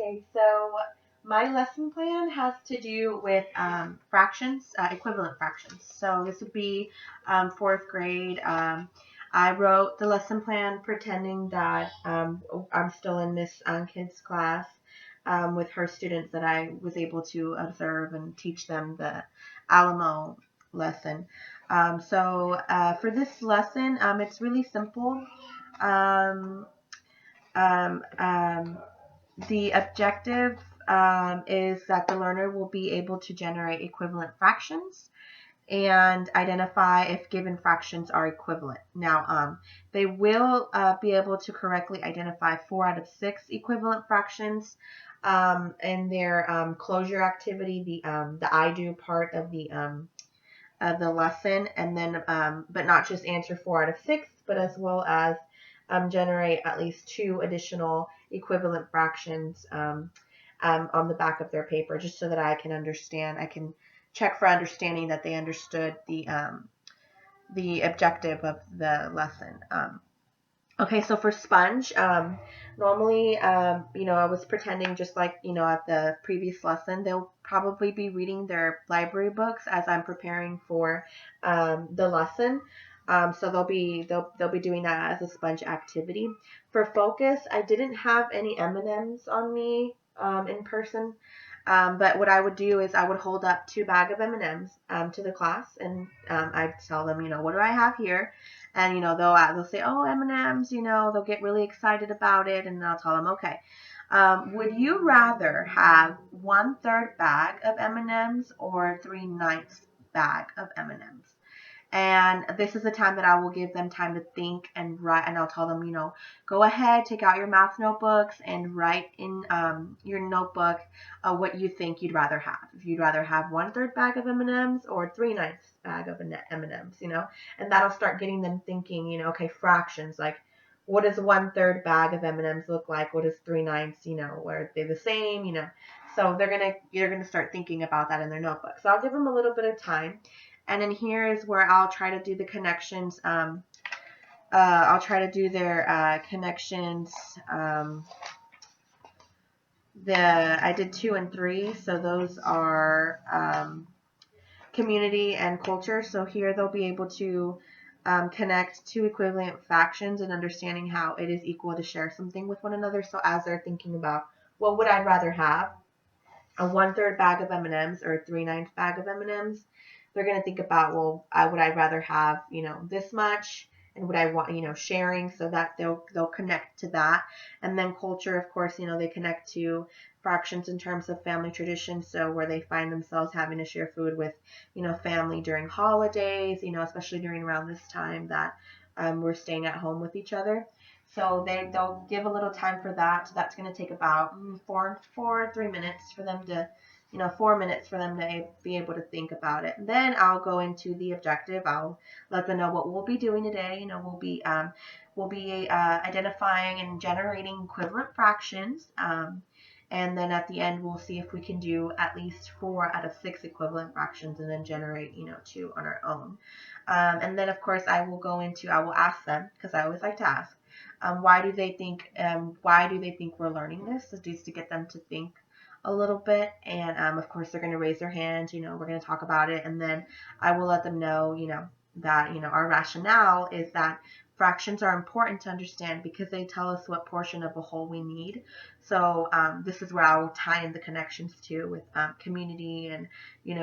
Okay, so my lesson plan has to do with fractions, equivalent fractions. So this would be fourth grade. I wrote the lesson plan pretending that I'm still in Miss Ankid's class with her students that I was able to observe and teach them the Alamo lesson. For this lesson, it's really simple. Um, um, um, the objective is that the learner will be able to generate equivalent fractions and identify if given fractions are equivalent. Now, they will be able to correctly identify 4 out of 6 equivalent fractions in their closure activity, the I do part of the lesson, and then but not just answer 4 out of 6, but as well as generate at least 2 additional equivalent fractions on the back of their paper, just so that I can understand. I can check for understanding that they understood the objective of the lesson. Okay, so for sponge, normally, I was pretending just like, at the previous lesson, they'll probably be reading their library books as I'm preparing for the lesson. So they'll be doing that as a sponge activity. For focus, I didn't have any M&Ms on me in person. But what I would do is I would hold up 2 bags of M&Ms to the class, and I'd tell them, what do I have here? And they'll say, oh, M&Ms. They'll get really excited about it, and I'll tell them, okay. Would you rather have 1/3 bag of M&Ms or 3/9 bag of M&Ms? And this is the time that I will give them time to think and write, and I'll tell them, go ahead, take out your math notebooks and write in your notebook what you think you'd rather have. If you'd rather have 1/3 bag of M&Ms or 3/9 bag of M&Ms, and that'll start getting them thinking, okay, fractions, like what does 1/3 bag of M&Ms look like? What is 3/9? Are they the same? So you're gonna start thinking about that in their notebook. So I'll give them a little bit of time. And then here is where I'll try to do the connections. I'll try to do their connections. I did 2 and 3, so those are community and culture. So here they'll be able to connect 2 equivalent fractions and understanding how it is equal to share something with one another. So as they're thinking about what would I rather have, a 1/3 bag of M&Ms or a 3/9 bag of M&Ms, they're going to think about, well, would I rather have, this much, and would I want, sharing, so that they'll connect to that. And then culture, of course, they connect to fractions in terms of family tradition, so where they find themselves having to share food with, family during holidays, especially during around this time that we're staying at home with each other. So they'll give a little time for that. So that's going to take about 3 minutes for them to, 4 minutes for them to be able to think about it. And then I'll go into the objective. I'll let them know what we'll be doing today. We'll be identifying and generating equivalent fractions. And then at the end, we'll see if we can do at least 4 out of 6 equivalent fractions, and then generate, 2 on our own. And then, of course, I will ask them, because I always like to ask, why do they think we're learning this? So just to get them to think a little bit. And of course, they're going to raise their hands. We're going to talk about it, and then I will let them know, that our rationale is that fractions are important to understand because they tell us what portion of a whole we need. So this is where I'll tie in the connections too with community and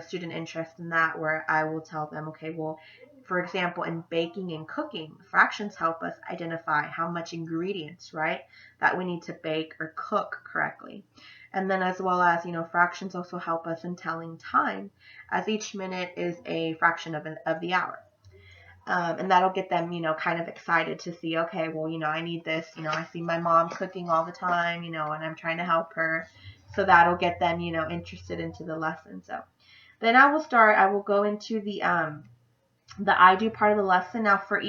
student interest in that, where I will tell them, okay, well, for example, in baking and cooking, fractions help us identify how much ingredients, right, that we need to bake or cook correctly. And then as well as, fractions also help us in telling time, as each minute is a fraction of the hour. And that'll get them, kind of excited to see, okay, well, I need this, I see my mom cooking all the time, and I'm trying to help her. So that'll get them, interested into the lesson. So then I will go into the I do part of the lesson. Now for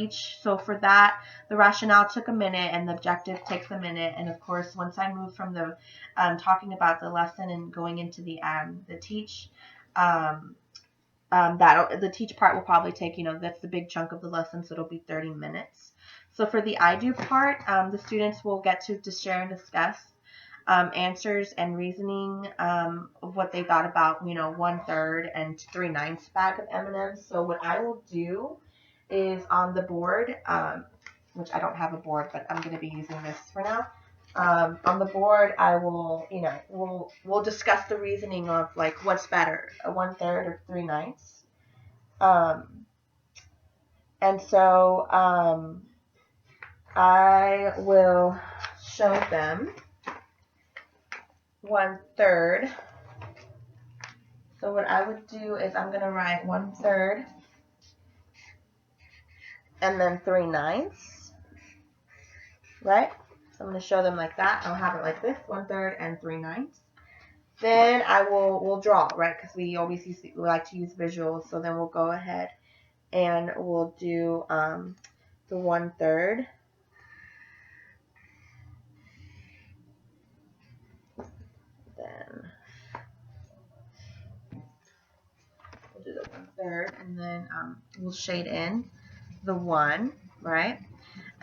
that, the rationale took a minute and the objective takes a minute. And of course, once I move from the talking about the lesson and going into the teach, that the teach part will probably take, that's the big chunk of the lesson, so it'll be 30 minutes. So for the I do part, the students will get to share and discuss answers and reasoning of what they thought about, 1/3 and 3/9 bag of M&Ms. So what I will do is on the board, which I don't have a board, but I'm going to be using this for now. On the board, I will, we'll discuss the reasoning of like what's better, a 1/3 or 3/9. And so I will show them 1/3. So what I would do is I'm going to write 1/3 and then 3/9, right? So I'm going to show them like that. I'll have it like this, 1/3 and 3/9. Then we'll draw, right? Because we always we like to use visuals. So then we'll go ahead and we'll do the 1/3. Then we'll do the 1/3, and then we'll shade in the 1, right?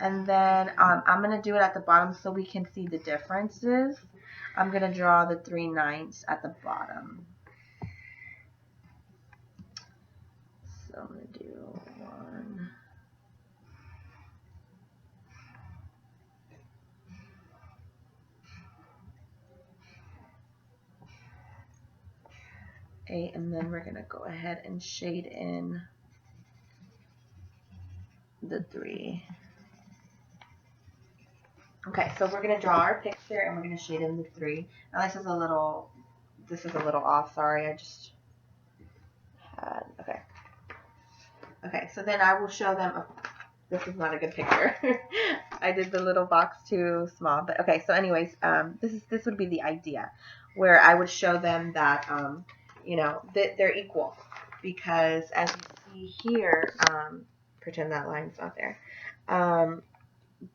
And then I'm going to do it at the bottom so we can see the differences. I'm going to draw the 3/9 at the bottom. So I'm going to do 1. And then we're going to go ahead and shade in the 3. Okay, so we're going to draw our picture and we're going to shade in the 3. Now this is a little off, sorry, I just had, okay, so then I will show them, this is not a good picture. I did the little box too small, but okay, so anyways, this would be the idea, where I would show them that, that they're equal, because as you see here, pretend that line's not there,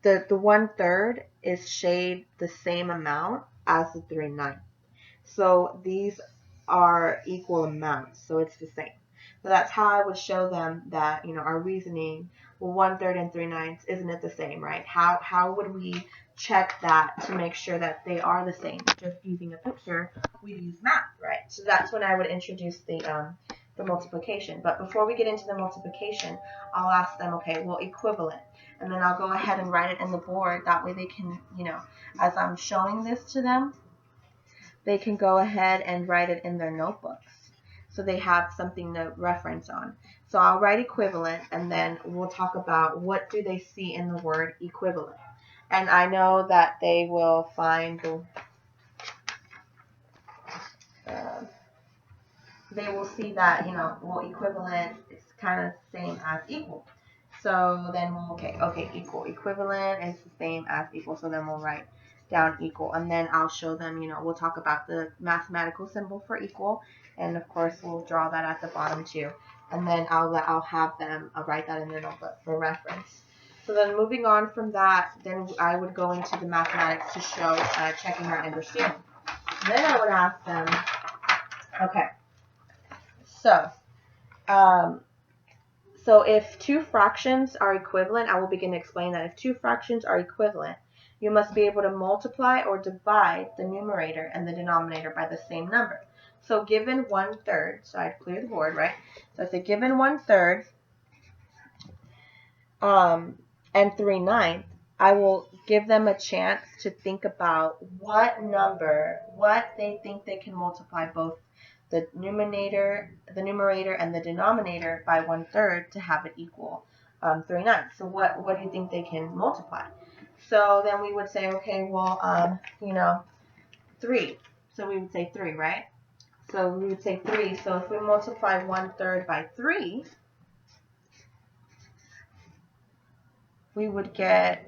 the 1/3 is shaded the same amount as the 3/9. So these are equal amounts, so it's the same. So that's how I would show them that, our reasoning, well, 1/3 and 3/9, isn't it the same, right? How would we check that to make sure that they are the same? Just using a picture, we use math, right? So that's when I would introduce the multiplication. But before we get into the multiplication, I'll ask them, okay, well, equivalent. And then I'll go ahead and write it in the board. That way they can, as I'm showing this to them, they can go ahead and write it in their notebooks. So they have something to reference on. So I'll write equivalent, and then we'll talk about what do they see in the word equivalent. And I know that they will find they will see that, well, equivalent is kind of the same as equal. So then okay, equal. Equivalent is the same as equal. So then we'll write down equal. And then I'll show them, we'll talk about the mathematical symbol for equal. And of course, we'll draw that at the bottom too. And then I'll have them write that in their notebook for reference. So then moving on from that, then I would go into the mathematics to show checking their understanding. Then I would ask them, okay, so if two fractions are equivalent, I will begin to explain that if two fractions are equivalent, you must be able to multiply or divide the numerator and the denominator by the same number. So given 1/3, so I'd clear the board, right? So if they're given 1/3 and 3/9, I will give them a chance to think about what they think they can multiply both the numerator and the denominator by 1/3 to have it equal 3/9. So what do you think they can multiply? So then we would say, okay, well, 3. So we would say 3, right? So we would say 3. So if we multiply 1/3 by 3, we would get,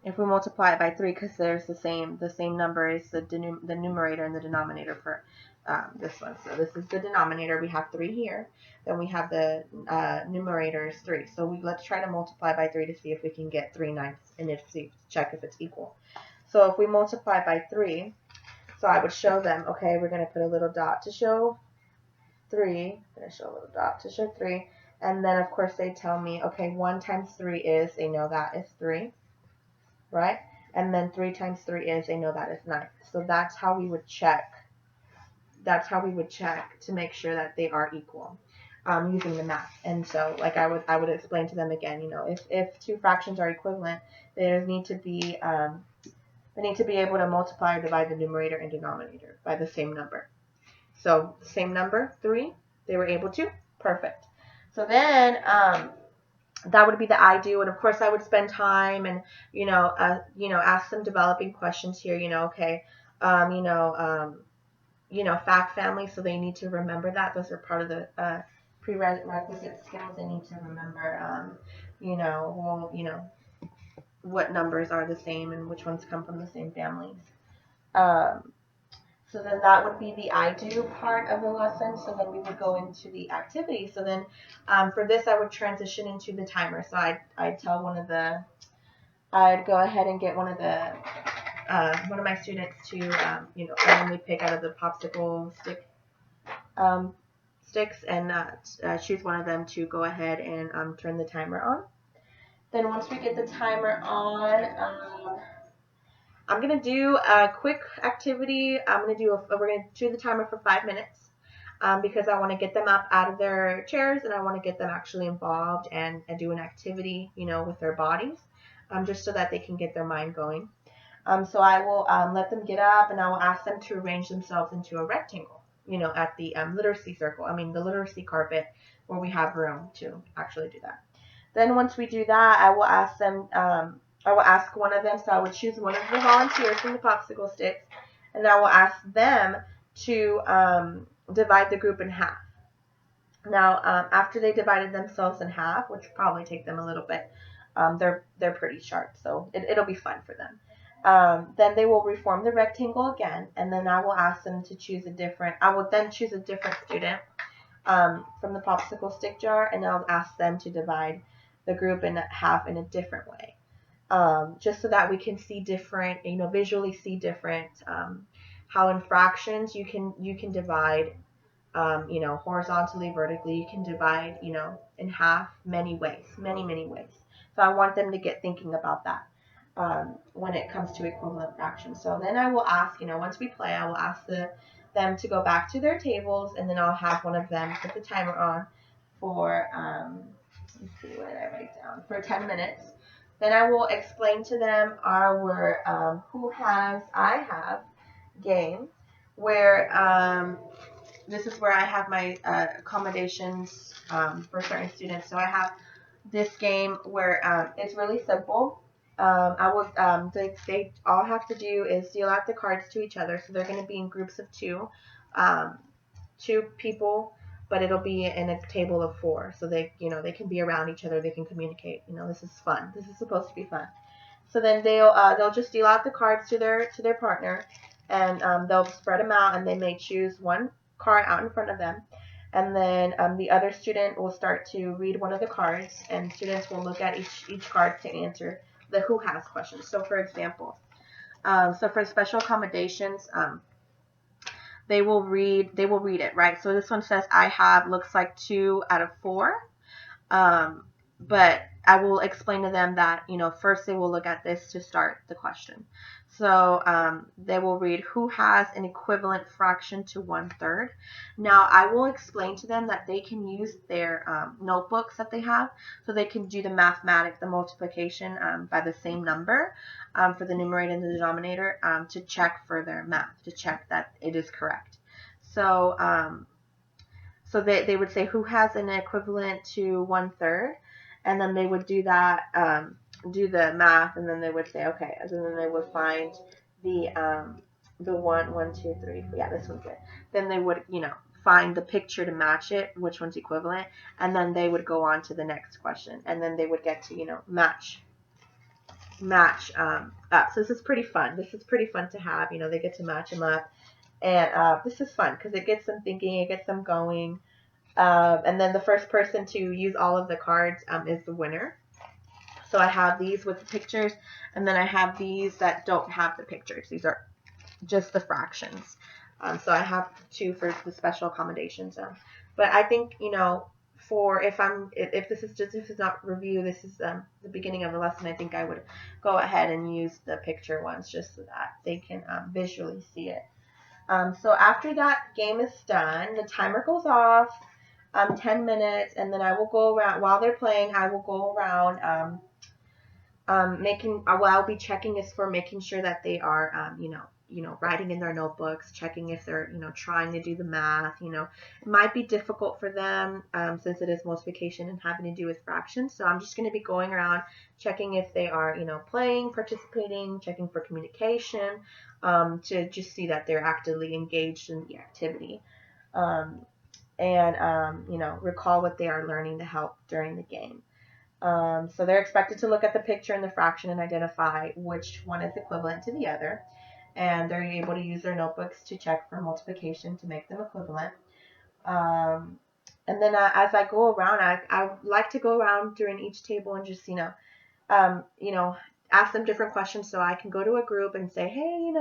if we multiply it by 3, because there's the same number is the numerator and the denominator for this one. So this is the denominator. We have 3 here. Then we have the numerator is 3. So let's try to multiply by 3 to see if we can get 3/9 and check if it's equal. So if we multiply by 3, so I would show them, okay, we're going to put a little dot to show 3. I'm going to show a little dot to show 3. And then, of course, they tell me, okay, 1 times 3 is, they know that is 3, right? and then 3 times 3 is, they know that is 9. So that's how we would check. That's how we would check to make sure that they are equal, using the math. And so, like I would explain to them again, if two fractions are equivalent, they need to be able to multiply or divide the numerator and denominator by the same number. So same number, 3, they were able to. Perfect. So then that would be the I do, and of course I would spend time and ask some developing questions here. Okay, fact family, so they need to remember that. Those are part of the prerequisite skills. They need to remember, what numbers are the same and which ones come from the same families. So then that would be the I do part of the lesson. So then we would go into the activity. So then for this, I would transition into the timer. So I'd tell I'd go ahead and get one of my students to, randomly pick out of the popsicle sticks and choose one of them to go ahead and turn the timer on. Then once we get the timer on, I'm going to do a quick activity. We're going to do the timer for 5 minutes because I want to get them up out of their chairs and I want to get them actually involved and do an activity, with their bodies, just so that they can get their mind going. So I will let them get up and I will ask them to arrange themselves into a rectangle, at the literacy circle. The literacy carpet where we have room to actually do that. Then once we do that, I will ask them, I will ask one of them, so I would choose one of the volunteers from the popsicle sticks, and I will ask them to divide the group in half. Now, after they divided themselves in half, which will probably take them a little bit, they're pretty sharp, so it'll be fun for them. Then they will reform the rectangle again, and then I will ask them to choose I will then choose a different student from the popsicle stick jar, and I'll ask them to divide the group in half in a different way. Just so that we can see different, visually see different, how in fractions you can divide, horizontally, vertically, you can divide, in half many ways. So I want them to get thinking about that when it comes to equivalent fractions. So then I will ask, once we play, I will ask them to go back to their tables, and then I'll have one of them put the timer on for, let's see, what did I write down? For 10 minutes. Then I will explain to them our I have game, where this is where I have my accommodations for certain students. So I have this game where it's really simple. They all have to do is deal out the cards to each other. So they're going to be in groups of 2, 2 people, but it'll be in a table of 4. So they can be around each other. They can communicate. This is fun. This is supposed to be fun. So then they'll just deal out the cards to their partner, and they'll spread them out, and they may choose one card out in front of them. And then the other student will start to read one of the cards, and students will look at each card to answer the who has questions. So for example, for special accommodations, they will read it, right? So this one says I have, looks like 2 out of 4. But I will explain to them that, first they will look at this to start the question. So they will read who has an equivalent fraction to 1/3. Now I will explain to them that they can use their notebooks that they have, so they can do the mathematics, the multiplication by the same number for the numerator and the denominator to check for their math, to check that it is correct. So so they would say who has an equivalent to 1/3. And then they would do that, do the math, and then they would say, okay, and then they would find the 1, 2, 3, yeah, this one's good. Then they would, find the picture to match it, which one's equivalent, and then they would go on to the next question, and then they would get to, match up. So this is pretty fun. This is pretty fun to have, they get to match them up, and this is fun because it gets them thinking, it gets them going. And then the first person to use all of the cards is the winner. So I have these with the pictures, and then I have these that don't have the pictures. These are just the fractions. So I have 2 for the special accommodations. But I think, for if this is not review, this is the beginning of the lesson, I think I would go ahead and use the picture ones just so that they can visually see it. So after that game is done, the timer goes off, 10 minutes, and then I will go around, while they're playing, I will go around I'll be checking is for making sure that they are, writing in their notebooks, checking if they're, trying to do the math. It might be difficult for them since it is multiplication and having to do with fractions. So I'm just going to be going around checking if they are, playing, participating, checking for communication, to just see that they're actively engaged in the activity. Recall what they are learning to help during the game. So they're expected to look at the picture and the fraction and identify which one is equivalent to the other. And they're able to use their notebooks to check for multiplication to make them equivalent. And then as I go around, I like to go around during each table and just, ask them different questions. So I can go to a group and say, hey,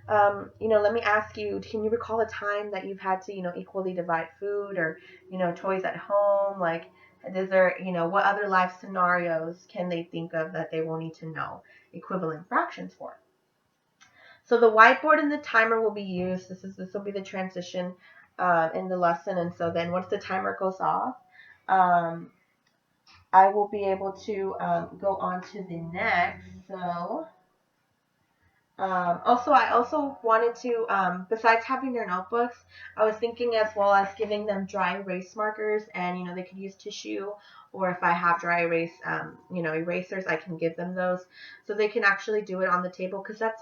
let me ask you, can you recall a time that you've had to, equally divide food or, toys at home? Like, is there, what other life scenarios can they think of that they will need to know equivalent fractions for? So the whiteboard and the timer will be used. This will be the transition in the lesson. And so then once the timer goes off, I will be able to go on to the next. So I also wanted to, besides having their notebooks, I was thinking as well as giving them dry erase markers, and they could use tissue, or if I have dry erase, erasers, I can give them those, so they can actually do it on the table, because that's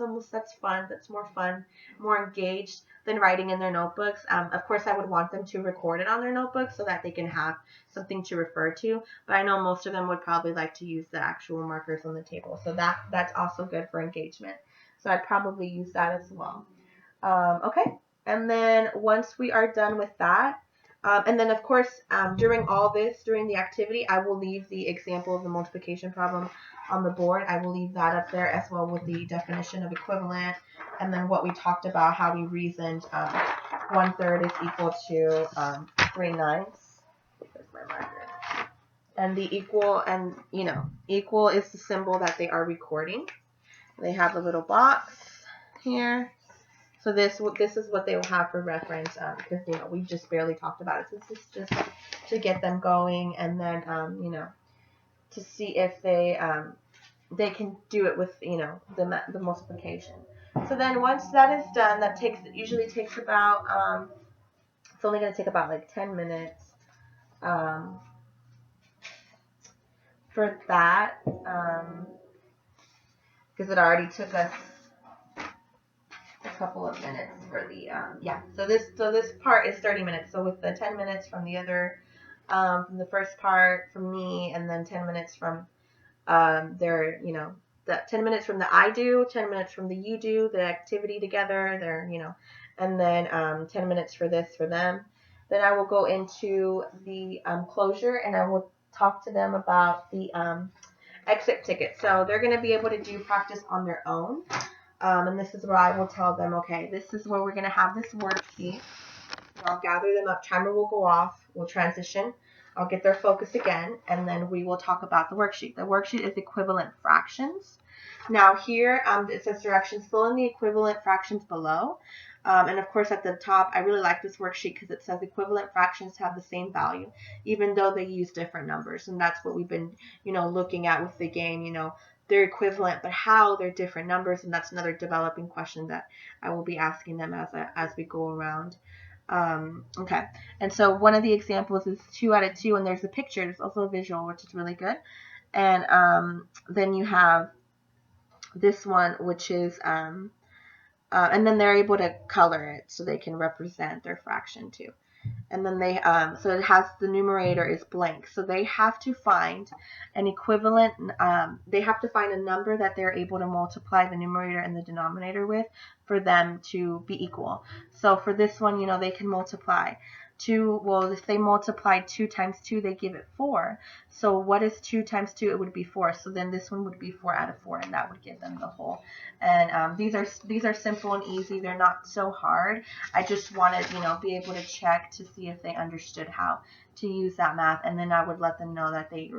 fun. That's more fun, more engaged than writing in their notebooks. Of course, I would want them to record it on their notebooks so that they can have something to refer to, but I know most of them would probably like to use the actual markers on the table, so that's also good for engagement. So I'd probably use that as well. Okay, and then once we are done with that, and then of course, during the activity, I will leave the example of the multiplication problem on the board. I will leave that up there as well with the definition of equivalent, and then what we talked about, how we reasoned 1/3 is equal to 3/9. Where's my marker? And the equal, and equal is the symbol that they are recording. They have a little box here. So this is what they will have for reference, because we just barely talked about it. So this is just to get them going, and then to see if they can do it with the multiplication. So then once that is done, that usually takes about it's only going to take about like 10 minutes for that. Because it already took us a couple of minutes for the So this part is 30 minutes. So with the 10 minutes from the other from the first part from me, and then 10 minutes from their the 10 minutes from the I do, 10 minutes from the you do, the activity together, and then 10 minutes for this for them. Then I will go into the closure, and I will talk to them about the exit ticket. So they're going to be able to do practice on their own. And this is where I will tell them, okay, this is where we're going to have this worksheet. I'll gather them up. Timer will go off. We'll transition. I'll get their focus again, and then we will talk about the worksheet. The worksheet is equivalent fractions. Now here it says directions. Fill in the equivalent fractions below. And of course at the top, I really like this worksheet because it says equivalent fractions have the same value, even though they use different numbers. And that's what we've been, looking at with the game. They're equivalent, but how they're different numbers. And that's another developing question that I will be asking them as we go around. Okay. And so one of the examples is 2 out of 2, and there's a picture. There's also a visual, which is really good. And then you have this one, which is and then they're able to color it so they can represent their fraction too. And then they so it has the numerator is blank, so they have to find an equivalent. They have to find a number that they're able to multiply the numerator and the denominator with for them to be equal. So for this one, they can multiply 2, well, if they multiplied 2 times 2, they give it 4. So what is 2 times 2? It would be 4. So then this one would be 4 out of 4, and that would give them the whole. And these are simple and easy. They're not so hard. I just wanted, be able to check to see if they understood how to use that math, and then I would let them know that they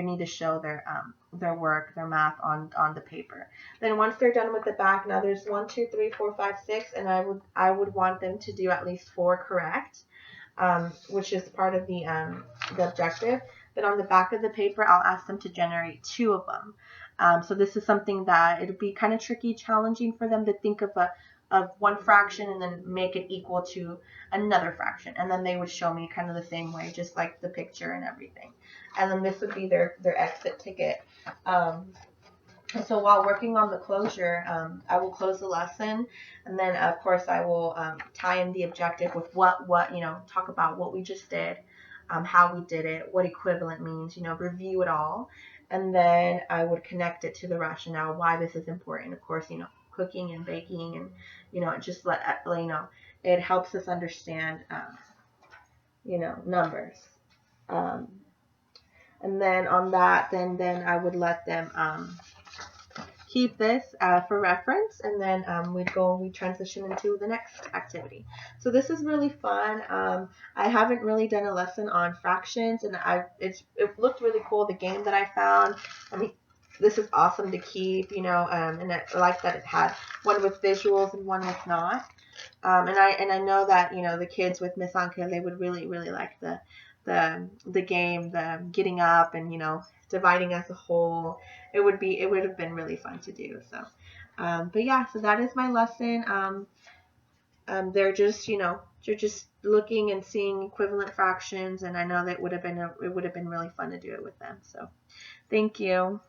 need to show their work, their math on the paper. Then once they're done with the back, now there's 1, 2, 3, 4, 5, 6, and I would want them to do at least 4 correct, which is part of the objective. Then on the back of the paper, I'll ask them to generate 2 of them. So this is something that it'd be kind of tricky, challenging for them to think of one fraction and then make it equal to another fraction, and then they would show me kind of the same way, just like the picture and everything. And then this would be their exit ticket. And so while working on the closure, I will close the lesson, and then of course I will tie in the objective with what talk about what we just did, how we did it, what equivalent means, review it all, and then I would connect it to the rationale why this is important. Of course, cooking and baking, and just it helps us understand numbers. And then on that, then I would let them keep this for reference, and then we transition into the next activity. So this is really fun. I haven't really done a lesson on fractions, and it looked really cool, the game that I found. I mean, this is awesome to keep, and I like that it had one with visuals and one with not. And I know that the kids with Miss Anka, they would really like the game, the getting up and dividing as a whole. It would have been really fun to do. So, but yeah, so that is my lesson. They're just looking and seeing equivalent fractions, and I know that it would have been really fun to do it with them. So, thank you.